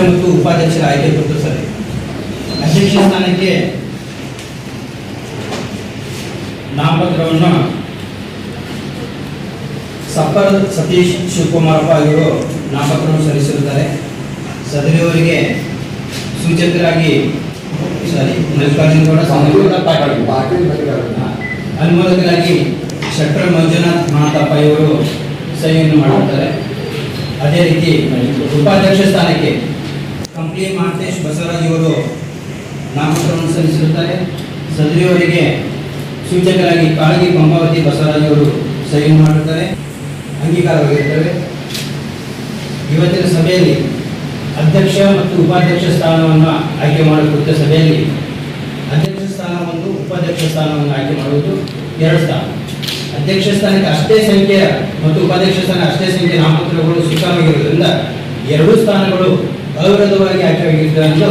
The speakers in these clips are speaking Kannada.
ಮತ್ತು ಉಪಾಧ್ಯಕ್ಷರ ಆಯ್ಕೆ ಕುರಿತು ಸಭೆ. ಅಧ್ಯಕ್ಷ ಸ್ಥಾನಕ್ಕೆ ನಾಮಪತ್ರವನ್ನು ಸಪ್ಪರ್ ಸತೀಶ್ ಶಿವಕುಮಾರಪ್ಪ ಅವರು ನಾಮಪತ್ರವನ್ನು ಸಲ್ಲಿಸಿರುತ್ತಾರೆ. ಸದರಿಯವರಿಗೆ ಸೂಚಕರಾಗಿ ಮಲ್ಲಿಕಾರ್ಜುನಗೌಡ ಅನುಮೋದಕರಾಗಿ ಶೆಟ್ಟರ್ ಮಂಜುನಾಥ್ ಮಹಾತಪ್ಪ ಇವರು ಸಹಿಯನ್ನು ಮಾಡುತ್ತಾರೆ. ಅದೇ ರೀತಿ ಉಪಾಧ್ಯಕ್ಷ ಸ್ಥಾನಕ್ಕೆ ಕಂಪ್ಲಿ ಮಾಂತೇಶ್ ಬಸವರಾಜ್ ಇವರು ನಾಮಪತ್ರವನ್ನು ಸಲ್ಲಿಸಿರುತ್ತಾರೆ. ಸದರಿಯವರಿಗೆ ಸೂಚಕರಾಗಿ ಕಾಳಗಿ ಪಂಪಾವತಿ ಬಸವರಾಜ್ ಅವರು ಸಹಿಯನ್ನು ಮಾಡುತ್ತಾರೆ, ಅಂಗೀಕಾರವಾಗಿರುತ್ತವೆ. ಇವತ್ತಿನ ಸಭೆಯಲ್ಲಿ ಅಧ್ಯಕ್ಷ ಮತ್ತು ಉಪಾಧ್ಯಕ್ಷ ಸ್ಥಾನವನ್ನು ಆಯ್ಕೆ ಮಾಡುವ ಕುರಿತ ಸಭೆಯಲ್ಲಿ ಅಧ್ಯಕ್ಷ ಸ್ಥಾನ ಒಂದು, ಉಪಾಧ್ಯಕ್ಷ ಸ್ಥಾನವನ್ನು ಆಯ್ಕೆ ಮಾಡುವುದು 2 ಸ್ಥಾನ. ಅಧ್ಯಕ್ಷ ಸ್ಥಾನಕ್ಕೆ ಅಷ್ಟೇ ಸಂಖ್ಯೆಯ ಮತ್ತು ಉಪಾಧ್ಯಕ್ಷ ಸ್ಥಾನ ಅಷ್ಟೇ ಸಂಖ್ಯೆಯ ನಾಮಪತ್ರಗಳು ಸ್ವೀಕಾರವಾಗಿರುವುದರಿಂದ 2 ಸ್ಥಾನಗಳು ಅವಿರೋಧವಾಗಿ ಆಯ್ಕೆಯಾಗಿರುತ್ತವೆ ಎಂದು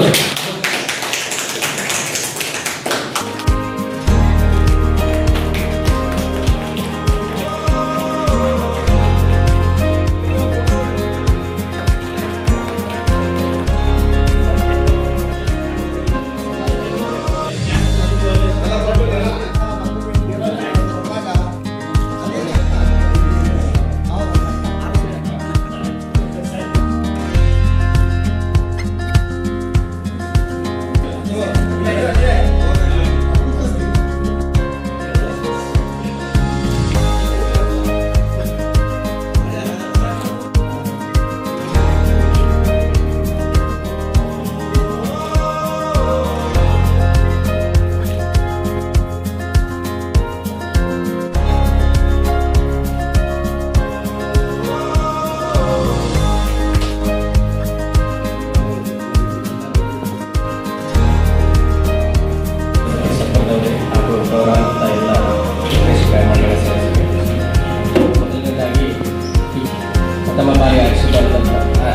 ಪ್ರಥಮ ಬಾರಿ ಆರಿಸಿಕೊಂಡಂತಹ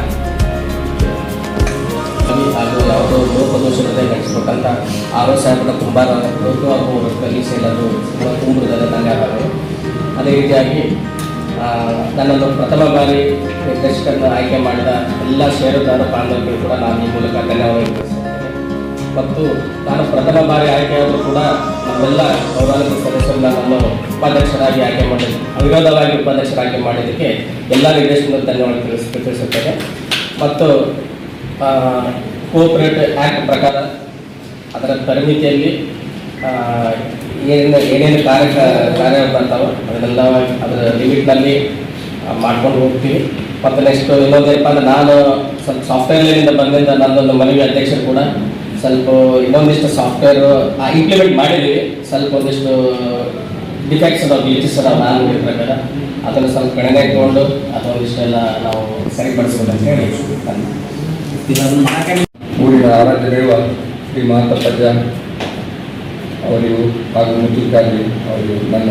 ಹಾಗೂ ಯಾವುದೋ ಲೋಪದೋಷಗಳೇ ನಡೆಸಬೇಕಂತ ಆರೋಗ್ಯ ತುಂಬ ಲೋಕ ಹಾಗೂ ಕಲಿ ಸೇಲಲು ತುಂಬುವುದರ ತಂಗಾರರು. ಅದೇ ರೀತಿಯಾಗಿ ನನ್ನನ್ನು ಪ್ರಥಮ ಬಾರಿ ನಿರ್ದೇಶಕರನ್ನು ಆಯ್ಕೆ ಮಾಡಿದ ಎಲ್ಲ ಷೇರುದಾರ ಬಾಂಧವರಿಗೂ ಕೂಡ ನಾನು ಈ ಮೂಲಕ ಧನ್ಯವಾದ ಮತ್ತು ನಾನು ಪ್ರಥಮ ಬಾರಿ ಆಯ್ಕೆಯಾದರೂ ಕೂಡ ನಮ್ಮೆಲ್ಲ ಗೌರವಾನ್ವಿತ ಸದಸ್ಯರು ನನ್ನನ್ನು ಉಪಾಧ್ಯಕ್ಷರಾಗಿ ಆಯ್ಕೆ ಮಾಡಿದ ಅವಿರೋಧವಾಗಿ ಉಪಾಧ್ಯಕ್ಷರಾಗಿ ಮಾಡಿದ್ದಕ್ಕೆ ಎಲ್ಲ ನಿರ್ದೇಶಕರು ಧನ್ಯವಾದ ತಿಳಿಸುತ್ತೇನೆ. ಮತ್ತು ಕೋಆಪರೇಟಿವ್ ಆ್ಯಕ್ಟ್ ಪ್ರಕಾರ ಅದರ ಪರಿಮಿತಿಯಲ್ಲಿ ಏನೇನು ಕಾರ್ಯ ಬರ್ತಾವೆ ಅದನ್ನೆಲ್ಲ ಅದರ ಲಿಮಿಟ್ನಲ್ಲಿ ಮಾಡ್ಕೊಂಡು ಹೋಗ್ತೀವಿ. ಮತ್ತು ನೆಕ್ಸ್ಟ್ ಇನ್ನೊಂದೇನಪ್ಪ ಅಂದರೆ ನಾನು ಸ್ವಲ್ಪ ಸಾಫ್ಟ್ವೇರ್ನಿಂದ ಬಂದಿಂದ ನನ್ನೊಂದು ಮನವಿ ಅಧ್ಯಕ್ಷರು ಕೂಡ ಸ್ವಲ್ಪ ಇನ್ನೊಂದಿಷ್ಟು ಸಾಫ್ಟ್ವೇರು ಇಂಪ್ಲಿಮೆಂಟ್ ಮಾಡಿದ್ದೀವಿ. ಸ್ವಲ್ಪ ಒಂದಿಷ್ಟು ಡಿಫೆಕ್ಟ್ಸ್ ಅದಾವೆ, ಗ್ಲಿಚಸ್ ಅದಾವೆ. ನಾನು ಪ್ರಕಾರ ಅದನ್ನು ಸ್ವಲ್ಪ ಗಣನೆ ಇಟ್ಕೊಂಡು ಅದೊಂದಿಷ್ಟೆಲ್ಲ ನಾವು ಸರಿಪಡಿಸ್ಬೇಕಂತ ಹೇಳಿ ಊರಿನ ಆರಾಧ್ಯ ದೈವ ಶ್ರೀ ಮಹಾತಪ್ಪಜ್ಜ ಅವರಿಗೂ ಹಾಗೂ ಮುತ್ತುಕಾಗಿ ಅವರಿಗೂ ನನ್ನ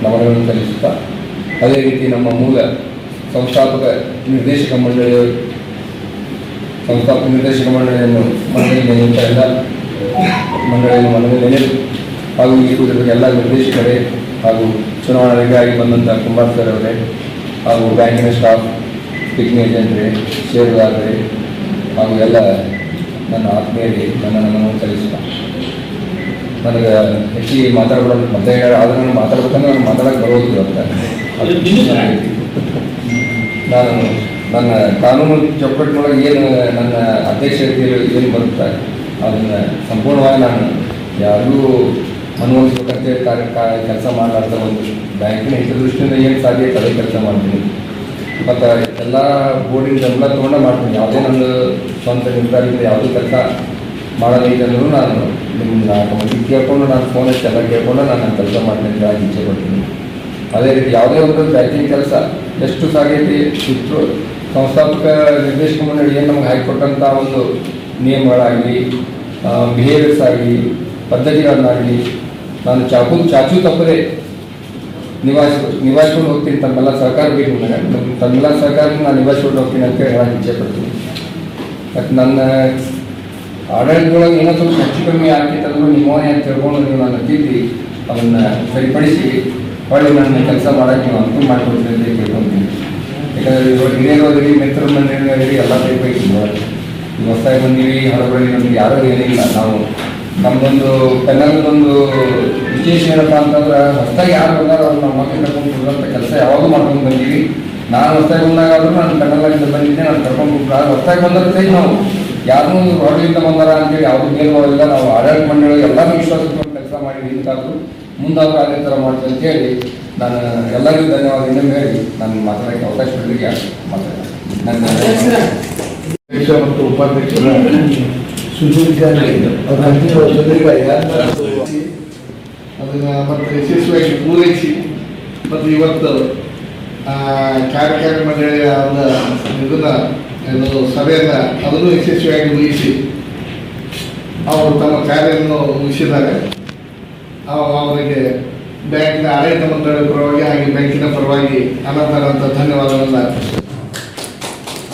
ನಮನಗಳನ್ನು ಸಲ್ಲಿಸುತ್ತಾ, ಅದೇ ರೀತಿ ನಮ್ಮ ಮೂಲ ಸಂಸ್ಥಾಪಕ ನಿರ್ದೇಶಕ ಮಂಡಳಿಯನ್ನು ಮಂಡಳಿ ನೆನೆಯುತ್ತಾ ಎಲ್ಲ ಮಂಡಳಿಯನ್ನು ಮನವಿ ನೆನೆದು ಹಾಗೂ ಈ ಕುರಿತ ಎಲ್ಲ ನಿರ್ದೇಶಕರೇ ಹಾಗೂ ಚುನಾವಣೆಗಾಗಿ ಬಂದಂಥ ಕುಮಾರ್ ಸರ್ ಅವರೇ ಹಾಗೂ ಬ್ಯಾಂಕಿನ ಸ್ಟಾಫ್, ಪಿಗ್ನಿ ಏಜೆಂಟ್ರೇ, ಷೇರುದಾರರೇ ಹಾಗೂ ಎಲ್ಲ ನನ್ನ ಆತ್ಮೀಯರಿಗೆ ನನ್ನ ನಮನವನ್ನು ಸಲ್ಲಿಸುತ್ತಾ, ನನಗೆ ಹೆಚ್ಚಿಗೆ ಮಾತಾಡ್ಬಿಡೋದು ಮತ್ತೆ ಆದರೆ ನಾನು ಮಾತಾಡ್ಬೇಕಂದ್ರೆ ನಾನು ಮಾತಾಡೋಕ್ಕೆ ಬರೋದಿಲ್ಲ ಅಂತ ನಾನು ನನ್ನ ಕಾನೂನು ಚೌಕಟ್ಟಿನೊಳಗೆ ಏನು ನನ್ನ ಅಧ್ಯಕ್ಷತೆಯಲ್ಲಿ ಏನು ಬರುತ್ತೆ ಅದನ್ನು ಸಂಪೂರ್ಣವಾಗಿ ನಾನು ಯಾರಿಗೂ ಮನವೊಲಿಸ್ಬೇಕಂತೇಳಿ ಕೆಲಸ ಮಾಡಲಾರ್ದ ಒಂದು ಬ್ಯಾಂಕಿನ ಹಿತದೃಷ್ಟಿಯಿಂದ ಏನು ಸಾಧ್ಯ ಅದೇ ಕೆಲಸ ಮಾಡ್ತೀನಿ. ಮತ್ತು ಎಲ್ಲ ಬೋರ್ಡಿನ ಬೆಂಬಲ ತೊಗೊಂಡು ಮಾಡ್ತೀನಿ. ಯಾವುದೇ ನನ್ನ ಸ್ವಂತ ನಿರ್ಧಾರದಿಂದ ಯಾವುದೇ ಕೆಲಸ ಮಾಡೋದೈತೆ ಅಂದರೂ ನಾನು ನಿಮ್ಮ 4 ಮಂದಿ ಕೇಳ್ಕೊಂಡು ನಾನು ಫೋನ್ ಹಚ್ಚಿ ಎಲ್ಲ ಕೇಳ್ಕೊಂಡು ನಾನು ಕೆಲಸ ಮಾಡ್ತೀನಿ ಅಂತ ಇಚ್ಛೆ ಪಡ್ತೀನಿ. ಅದೇ ರೀತಿ ಯಾವುದೇ ಒಂದು ಬ್ಯಾಂಕಿಂಗ್ ಕೆಲಸ ಎಷ್ಟು ಸಾಗೈತಿ ಇಷ್ಟು ಸಂಸ್ಥಾಪಕ ನಿರ್ದೇಶಕ ಮಂಡಳಿ ಏನು ನಮ್ಗೆ ಹಾಕಿಕೊಟ್ಟಂಥ ಒಂದು ನಿಯಮಗಳಾಗಲಿ, ಬಿಹೇವಿಯರ್ಸ್ ಆಗಲಿ, ಪದ್ಧತಿಗಳನ್ನಾಗಲಿ ನಾನು ಚಾಚು ತಪ್ಪದೆ ನಿಭಾಯಿಸ್ಕೊಂಡು ಹೋಗ್ತೀನಿ. ತಮ್ಮೆಲ್ಲ ಸಹಕಾರ ಬೇಕು ನನಗೆ, ತಮ್ಮೆಲ್ಲ ಸಹಕಾರ ನಾನು ನಿಭಾಯಿಸ್ಕೊಂಡು ಹೋಗ್ತೀನಿ ಅಂತ ಹೇಳಕ್ಕೆ ಇಚ್ಛೆ ಪಡ್ತೀನಿ. ಮತ್ತು ನನ್ನ ಆಡಳಿತದೊಳಗೆ ಏನೋ ಸ್ವಲ್ಪ ಹೆಚ್ಚು ಕಮ್ಮಿ ಆಗ್ತಿತ್ತಂದ್ರೂ ನಿಮ್ಮವನೇ ಅಂತ ತಿಳ್ಕೊಂಡು ನೀವು ನನ್ನ ತಿದ್ದಿ ಅದನ್ನು ಸರಿಪಡಿಸಿ ಹೊಳ್ಳಿ ನನ್ನ ಕೆಲಸ ಮಾಡೋಕ್ಕೆ ನೀವು ಅನುಕೂಲ ಮಾಡಿಕೊಡ್ತೀನಿ ಅಂತ ಕೇಳ್ಕೊತೀನಿ. ಹಿರಿಯರು ಮಿತ್ರ ಮಂದಿರಿ ಎಲ್ಲ ಟೈಪ್ ಐತಿ ಈ ಹೊಸದಾಗಿ ಬಂದೀವಿ ಹೊರಗಡೆ ನಮ್ಗೆ ಯಾರೂ ಏನಿಲ್ಲ. ನಾವು ನಮ್ಮದೊಂದು ಪೆನ್ನಲ್ದೊಂದು ವಿಶೇಷ ಏನಪ್ಪ ಅಂತಂದ್ರೆ ಹೊಸದಾಗಿ ಯಾರು ಬಂದಾರ ಅವ್ರು ನಾವು ಮಕ್ಕಳು ಕರ್ಕೊಂಡು ಕೊಡುವಂಥ ಕೆಲಸ ಯಾವಾಗೂ ಮಾಡ್ಕೊಂಡು ಬಂದೀವಿ. ನಾನು ಹೊಸದಾಗಿ ಬಂದಾಗಾದ್ರೂ ನಾನು ಪೆನ್ನಲ್ಲಾಗಿಂದ ಬಂದಿದ್ದೆ, ನಾನು ಕರ್ಕೊಂಡು ಕೊಡ್ತಾರೆ ಹೊಸದಾಗಿ ಬಂದ್ರೆ ಸರಿ ನಾವು ಯಾರನ್ನೂ ಹೊರಗಿಂದ ಬಂದಾರ ಅಂತೇಳಿ ಯಾವುದು ಮೇಲ್ಗಳಿಲ್ಲ. ನಾವು ಆಡಳಿತ ಮಂಡಳಿ ಎಲ್ಲರೂ ವಿಶ್ವಾಸಕ್ಕೆ ಕೆಲಸ ಮಾಡಿ ನಿಂತಾದ್ರು ಮುಂದಾದ್ರೂ ಅದೇ ಥರ ಮಾಡ್ತೀವಿ ಅಂತೇಳಿ ನಾನು ಎಲ್ಲರಿಗೂ ಧನ್ಯವಾದ ಇನ್ನೊಮ್ಮೆ ಹೇಳಿ ನಾನು ಮಾತಾಡೋಕ್ಕೆ ಅವಕಾಶ ಕೊಡಲಿಕ್ಕೆ ಮಾತಾಡ್ತೀನಿ. ನನ್ನ ಅಧ್ಯಕ್ಷ ಮತ್ತು ಉಪಾಧ್ಯಕ್ಷರ ಸುದೀರ್ಘ ಅದನ್ನು ಮತ್ತೆ ಯಶಸ್ವಿಯಾಗಿ ಪೂರೈಸಿ ಮತ್ತು ಇವತ್ತು ಕಾರ್ಯಕಾರಿ ಮಂಡಳಿಯ ಇದನ್ನು ಸಭೆಯನ್ನು ಅದನ್ನು ಯಶಸ್ವಿಯಾಗಿ ಮುಗಿಸಿ ಅವರು ತಮ್ಮ ಕಾರ್ಯವನ್ನು ಮುಗಿಸಿದ್ದಾರೆ. ಅವರಿಗೆ ಬ್ಯಾಂಕಿನ ಆಡಳಿತ ಮಂಡಳಿ ಪರವಾಗಿ ಹಾಗೆ ಬ್ಯಾಂಕಿನ ಪರವಾಗಿ ಅನಂತ ಧನ್ಯವಾದಗಳನ್ನು ಅರ್ಪಿಸುತ್ತೇನೆ.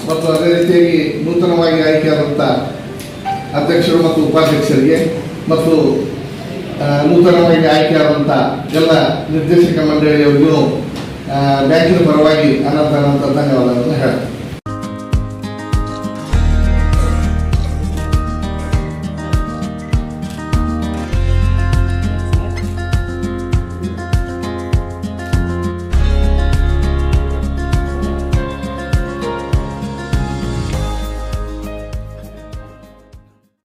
ಮತ್ತು ಅದೇ ರೀತಿಯಾಗಿ ನೂತನವಾಗಿ ಆಯ್ಕೆಯಾದಂಥ ಅಧ್ಯಕ್ಷರು ಮತ್ತು ಉಪಾಧ್ಯಕ್ಷರಿಗೆ ಮತ್ತು ನೂತನವಾಗಿ ಆಯ್ಕೆಯಾದಂಥ ಎಲ್ಲ ನಿರ್ದೇಶಕ ಮಂಡಳಿಯವರಿಗೂ ಬ್ಯಾಂಕಿನ ಪರವಾಗಿ ಅನಂತ ಧನ್ಯವಾದಗಳನ್ನು ಹೇಳ್ತೇನೆ.